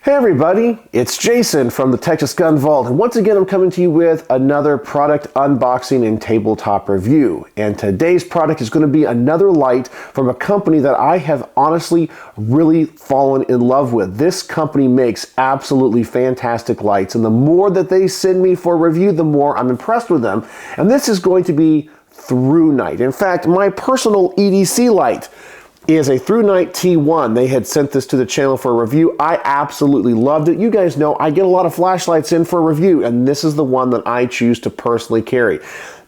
Hey everybody, it's Jason from the Texas Gun Vault, and once again I'm coming to you with another product unboxing and tabletop review. And today's product is going to be another light from a company that I have honestly really fallen in love with. This company makes absolutely fantastic lights, and the more that they send me for review, the more I'm impressed with them. And this is going to be ThruNite. In fact, my personal EDC light is a ThruNite T1. They had sent this to the channel for a review. I absolutely loved it. You guys know I get a lot of flashlights in for review, and this is the one that I choose to personally carry.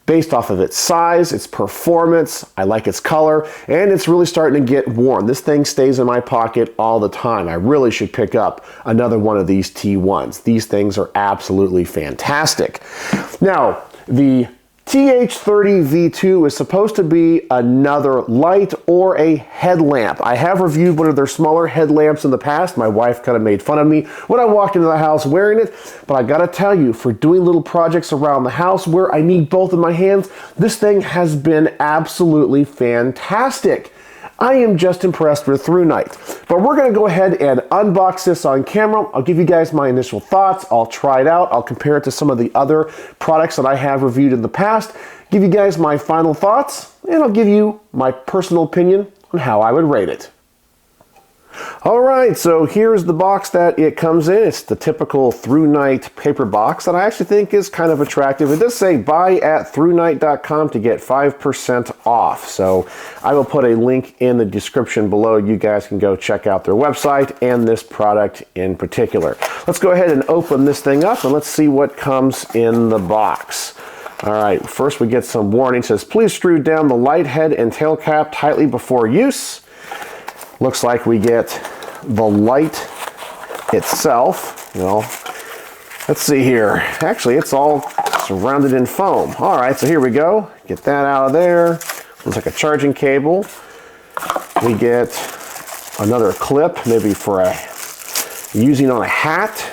Based off of its size, its performance, I like its color, and it's really starting to get worn. This thing stays in my pocket all the time. I really should pick up another one of these T1s. These things are absolutely fantastic. Now, the TH30 V2 is supposed to be another light or a headlamp. I have reviewed one of their smaller headlamps in the past. My wife kind of made fun of me when I walked into the house wearing it, but I gotta tell you, for doing little projects around the house where I need both in my hands, this thing has been absolutely fantastic. I am just impressed with ThruNite. But we're gonna go ahead and unbox this on camera. I'll give you guys my initial thoughts. I'll try it out. I'll compare it to some of the other products that I have reviewed in the past, give you guys my final thoughts, and I'll give you my personal opinion on how I would rate it. All right, so here's the box that it comes in. It's the typical ThruNite paper box that I actually think is kind of attractive. It does say buy at ThruNite.com to get 5% off. So I will put a link in the description below. You guys can go check out their website and this product in particular. Let's go ahead and open this thing up and let's see what comes in the box. All right, first we get some warning. It says, please screw down the light head and tail cap tightly before use. Looks like we get the light itself. You know, let's see here. Actually, it's all surrounded in foam. All right, so here we go. Get that out of there. Looks like a charging cable. We get another clip, maybe for using on a hat.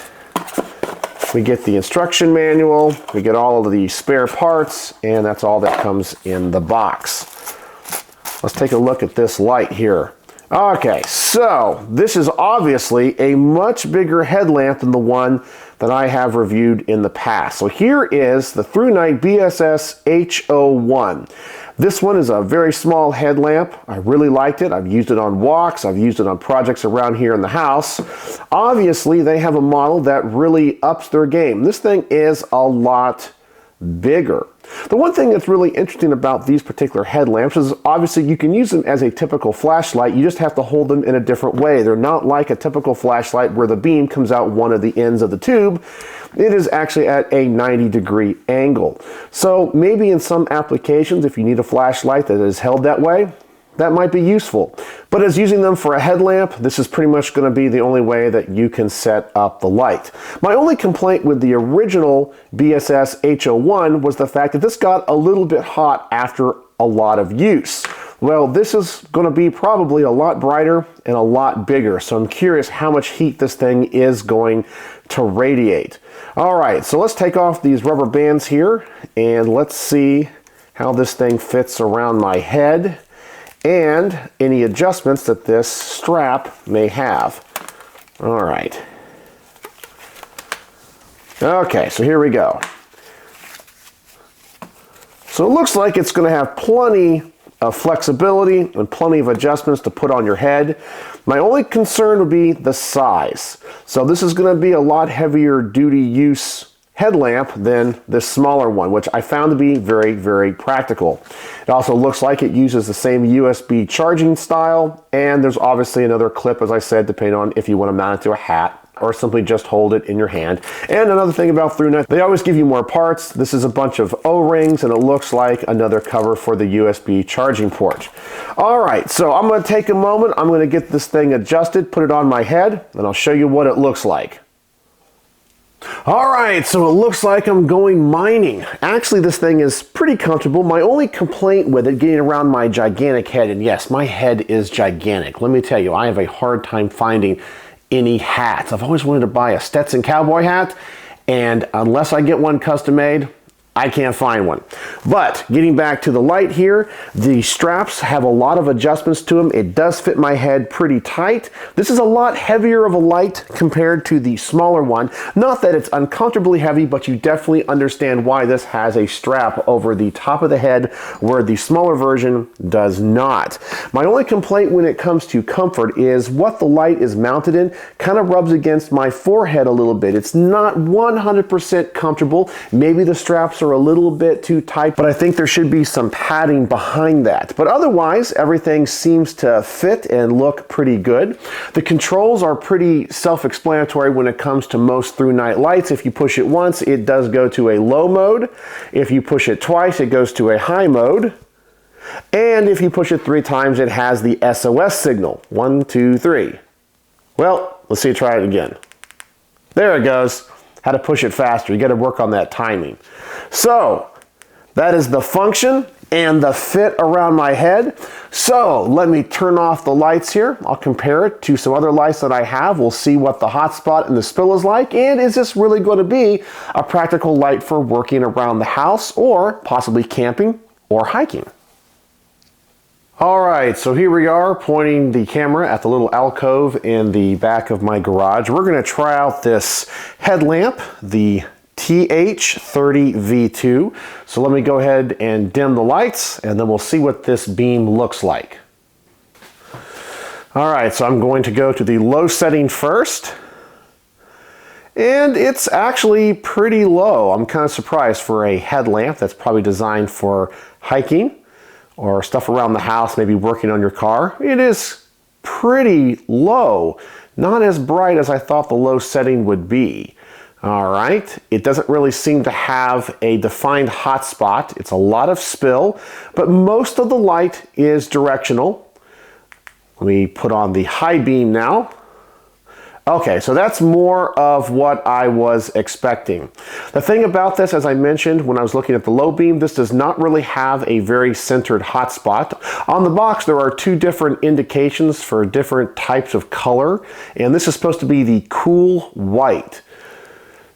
We get the instruction manual. We get all of the spare parts, and that's all that comes in the box. Let's take a look at this light here. Okay, so this is obviously a much bigger headlamp than the one that I have reviewed in the past. So here is the ThruNite BSS H01. This one is a very small headlamp. I really liked it. I've used it on walks. I've used it on projects around here in the house. Obviously, they have a model that really ups their game. This thing is a lot bigger. The one thing that's really interesting about these particular headlamps is obviously you can use them as a typical flashlight. You just have to hold them in a different way. They're not like a typical flashlight where the beam comes out one of the ends of the tube. It is actually at a 90-degree angle. So maybe in some applications, if you need a flashlight that is held that way, that might be useful. But as using them for a headlamp, this is pretty much going to be the only way that you can set up the light. My only complaint with the original BSS H01 was the fact that this got a little bit hot after a lot of use. Well, this is going to be probably a lot brighter and a lot bigger, so I'm curious how much heat this thing is going to radiate. All right, so let's take off these rubber bands here and let's see how this thing fits around my head and any adjustments that this strap may have. All right. Okay, so here we go. So it looks like it's going to have plenty of flexibility and plenty of adjustments to put on your head. My only concern would be the size. So this is going to be a lot heavier duty use headlamp than this smaller one, which I found to be very, very practical. It also looks like it uses the same USB charging style, and there's obviously another clip, as I said, depending on if you want to mount it to a hat or simply just hold it in your hand. And another thing about ThruNite, they always give you more parts. This is a bunch of O-rings, and it looks like another cover for the USB charging port. All right, so I'm going to take a moment. I'm going to get this thing adjusted, put it on my head, and I'll show you what it looks like. All right, so it looks like I'm going mining. Actually, this thing is pretty comfortable. My only complaint with it, getting around my gigantic head, and yes, my head is gigantic. Let me tell you, I have a hard time finding any hats. I've always wanted to buy a Stetson cowboy hat, and unless I get one custom made, I can't find one. But getting back to the light here, the straps have a lot of adjustments to them. It does fit my head pretty tight. This is a lot heavier of a light compared to the smaller one. Not that it's uncomfortably heavy, but you definitely understand why this has a strap over the top of the head where the smaller version does not. My only complaint when it comes to comfort is what the light is mounted in kind of rubs against my forehead a little bit. It's not 100% comfortable. Maybe the straps are a little bit too tight, but I think there should be some padding behind that. But otherwise, everything seems to fit and look pretty good. The controls are pretty self-explanatory when it comes to most ThruNite lights. If you push it once, it does go to a low mode. If you push it twice, it goes to a high mode. And if you push it 3 times, it has the SOS signal. 1, 2, 3. Well, let's see, try it again. There it goes. How to push it faster. You got to work on that timing. So that is the function and the fit around my head. So let me turn off the lights here. I'll compare it to some other lights that I have. We'll see what the hotspot and the spill is like. And is this really going to be a practical light for working around the house or possibly camping or hiking? All right, so here we are pointing the camera at the little alcove in the back of my garage. We're going to try out this headlamp, the TH30 V2. So let me go ahead and dim the lights and then we'll see what this beam looks like. All right, so I'm going to go to the low setting first. And it's actually pretty low. I'm kind of surprised for a headlamp that's probably designed for hiking or stuff around the house, maybe working on your car. It is pretty low. Not as bright as I thought the low setting would be. All right, it doesn't really seem to have a defined hotspot. It's a lot of spill, but most of the light is directional. Let me put on the high beam now. Okay, so that's more of what I was expecting. The thing about this, as I mentioned when I was looking at the low beam, this does not really have a very centered hotspot. On the box, there are 2 different indications for different types of color, and this is supposed to be the cool white.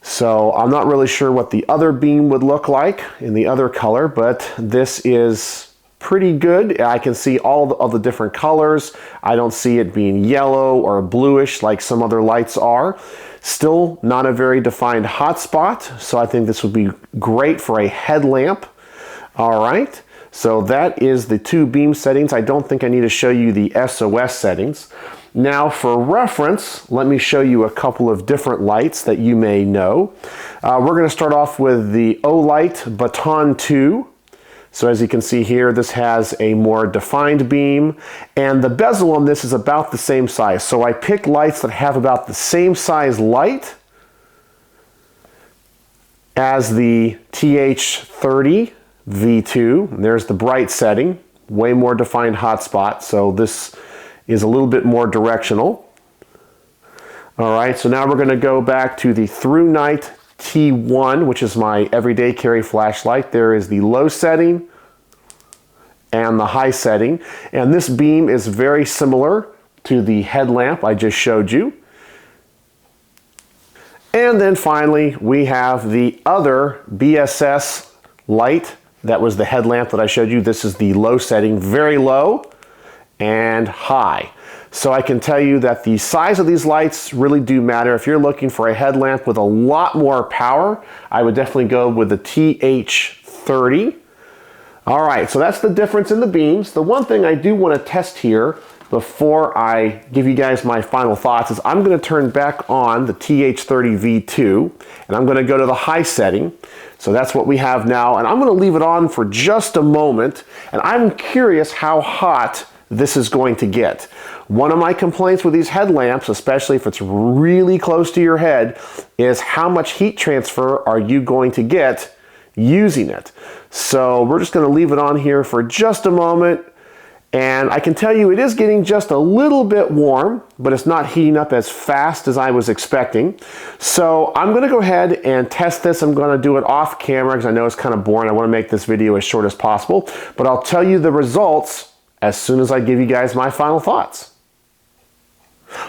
So I'm not really sure what the other beam would look like in the other color, but this is pretty good. I can see all of the different colors. I don't see it being yellow or bluish like some other lights are. Still not a very defined hotspot, so I think this would be great for a headlamp. All right, so that is the 2 beam settings. I don't think I need to show you the SOS settings. Now for reference, let me show you a couple of different lights that you may know. We're going to start off with the Olight Baton 2. So as you can see here, this has a more defined beam, and the bezel on this is about the same size. So I picked lights that have about the same size light as the TH30 V2. There's the bright setting, way more defined hotspot, so this is a little bit more directional. All right, so now we're going to go back to the ThruNite T1, which is my everyday carry flashlight. There is the low setting and the high setting, and this beam is very similar to the headlamp I just showed you. And then finally we have the other BSS light that was the headlamp that I showed you. This is the low setting, very low and high. So I can tell you that the size of these lights really do matter. If you're looking for a headlamp with a lot more power, I would definitely go with the TH30. All right, so that's the difference in the beams. The one thing I do want to test here before I give you guys my final thoughts is I'm going to turn back on the TH30 V2 and I'm going to go to the high setting. So that's what we have now, and I'm going to leave it on for just a moment, and I'm curious how hot this is going to get. One of my complaints with these headlamps, especially if it's really close to your head, is how much heat transfer are you going to get using it. So we're just going to leave it on here for just a moment, and I can tell you it is getting just a little bit warm, but it's not heating up as fast as I was expecting. So I'm going to go ahead and test this. I'm going to do it off camera because I know it's kind of boring. I want to make this video as short as possible, but I'll tell you the results as soon as I give you guys my final thoughts.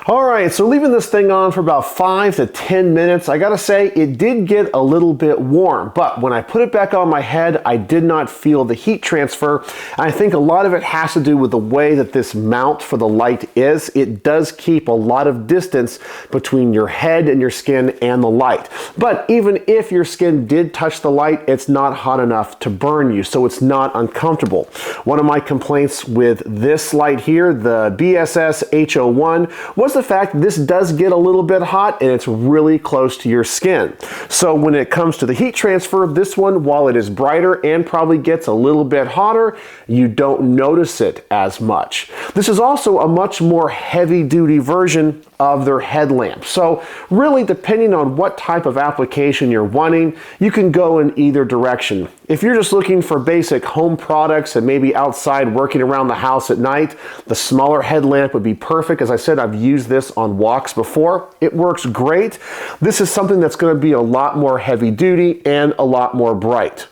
All right, so leaving this thing on for about 5 to 10 minutes, I gotta say it did get a little bit warm, but when I put it back on my head, I did not feel the heat transfer. And I think a lot of it has to do with the way that this mount for the light is. It does keep a lot of distance between your head and your skin and the light. But even if your skin did touch the light, it's not hot enough to burn you, so it's not uncomfortable. One of my complaints with this light here, the BSS H01, was the fact this does get a little bit hot and it's really close to your skin. So when it comes to the heat transfer, this one, while it is brighter and probably gets a little bit hotter, you don't notice it as much. This is also a much more heavy-duty version of their headlamp. So really, depending on what type of application you're wanting, you can go in either direction. If you're just looking for basic home products and maybe outside working around the house at night, the smaller headlamp would be perfect. As I said, I've used this on walks before. It works great. This is something that's going to be a lot more heavy duty and a lot more bright.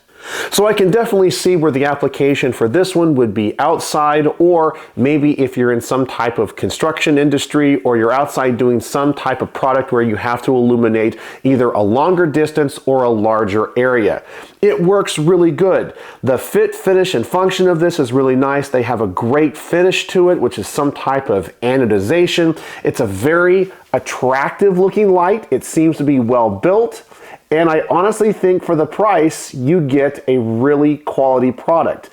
So I can definitely see where the application for this one would be outside, or maybe if you're in some type of construction industry or you're outside doing some type of product where you have to illuminate either a longer distance or a larger area. It works really good. The fit, finish, and function of this is really nice. They have a great finish to it, which is some type of anodization. It's a very attractive looking light. It seems to be well built. And I honestly think for the price, you get a really quality product.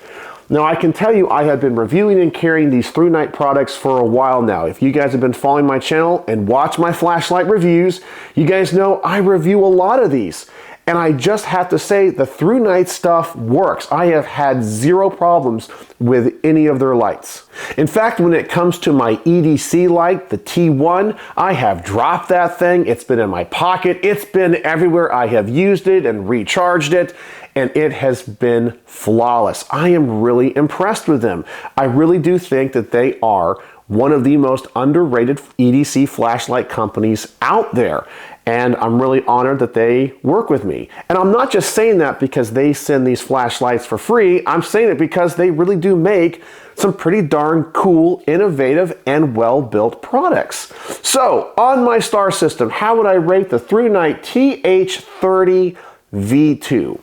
Now, I can tell you I have been reviewing and carrying these ThruNite products for a while now. If you guys have been following my channel and watch my flashlight reviews, you guys know I review a lot of these. And I just have to say the ThruNite stuff works. I have had zero problems with any of their lights. In fact, when it comes to my EDC light, the T1, I have dropped that thing. It's been in my pocket. It's been everywhere. I have used it and recharged it, and it has been flawless. I am really impressed with them. I really do think that they are one of the most underrated EDC flashlight companies out there. And I'm really honored that they work with me. And I'm not just saying that because they send these flashlights for free. I'm saying it because they really do make some pretty darn cool, innovative, and well-built products. So, on my star system, how would I rate the ThruNite TH30 V2?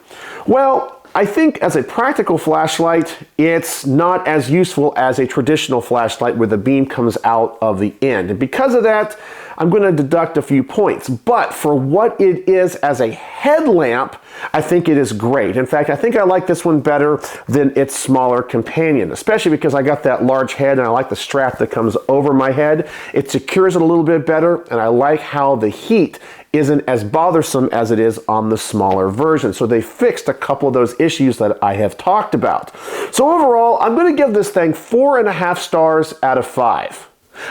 Well, I think as a practical flashlight, it's not as useful as a traditional flashlight where the beam comes out of the end. And because of that, I'm going to deduct a few points. But for what it is as a headlamp, I think it is great. In fact, I think I like this one better than its smaller companion, especially because I got that large head and I like the strap that comes over my head. It secures it a little bit better, and I like how the heat isn't as bothersome as it is on the smaller version. So they fixed a couple of those issues that I have talked about. So overall, I'm going to give this thing 4.5 stars out of 5.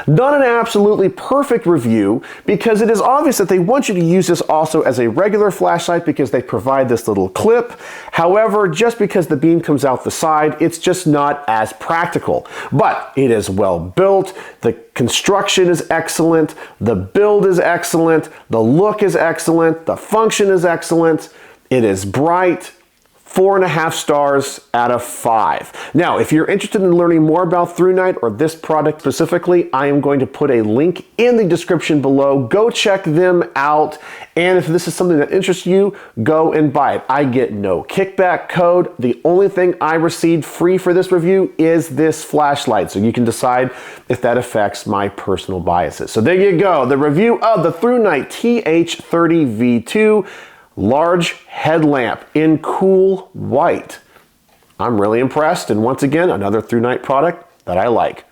Not an absolutely perfect review, because it is obvious that they want you to use this also as a regular flashlight because they provide this little clip. However, just because the beam comes out the side, it's just not as practical. But it is well built, the construction is excellent, the build is excellent, the look is excellent, the function is excellent, it is bright. 4.5 stars out of 5. Now, if you're interested in learning more about ThruNite or this product specifically, I am going to put a link in the description below. Go check them out. And if this is something that interests you, go and buy it. I get no kickback code. The only thing I received free for this review is this flashlight. So you can decide if that affects my personal biases. So there you go. The review of the ThruNite TH30 V2. Large headlamp in cool white. I'm really impressed, and once again, another ThruNite product that I like.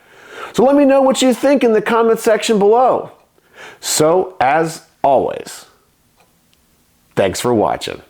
So let me know what you think in the comment section below. So, as always, thanks for watching.